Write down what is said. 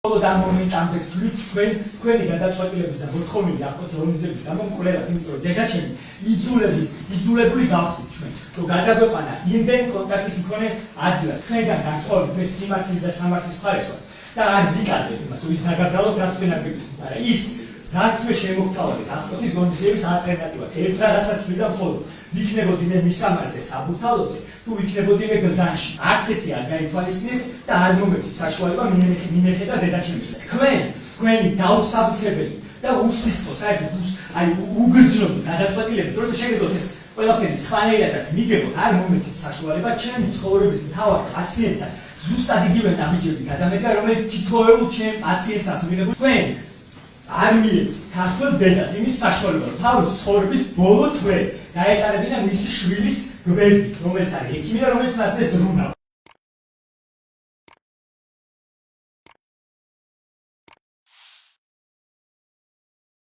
ამ მომენტამდე ვთვლით თქვენი გადაწყვეტილების და მოთხოვნილი აღკვეთილების გამო მკვლელად, იმიტომ რომ დედაჩემი იძულებული გავხდით ჩვენ, რომ გადაგვეყანა იმდენ კონტაქტის მქონე ადგილად, თქვენგან განსხვავებით მე სიმართლის და სამართლის მხარეს ვარ და არ ვიკადრებ იმას, რომ ის დაგაგრალოთ რაც თქვენ აგებთ, მაგრამ ის რაც მე შემოგთავაზეთ აღკვეთის ღონისძიების ალტერნატივად, ერთ რაღაცას ვიდა მხოლოდ ვიქნებოდი მე მისამართზე საბურთალოზე, თუ ვიქნებოდი მე გლდანში, არც ერთი არ გაითვალისწინეთ და არ მომეცით საშუალება მიმეხედა დედაჩემისთვის. თქვენი დაუსაბუთებელი და უსისხლო საერთოდ უგრძნობი გადაწყვეტილებით, როცა შეგეძლოთ ეს ყველაფერი სხვანაირადაც მიგებოთ, არ მომეცით საშუალება ჩემი ცხოვრების მთავარ პაციენტთან ზუსტად იგივე ნაბიჯები გადამედგა, რომელიც თითოეულ ჩემ პაციენტსაც მიღებულ თქვენ არ მიეცით ქართულ დედას იმის საშუალება, რომ თავის ცხოვრების ბოლო თვე გაეტარებინა მისი შვილის გვერდით, რომელიც არის ექიმი და რომელიც მას ეს ზრუნავს.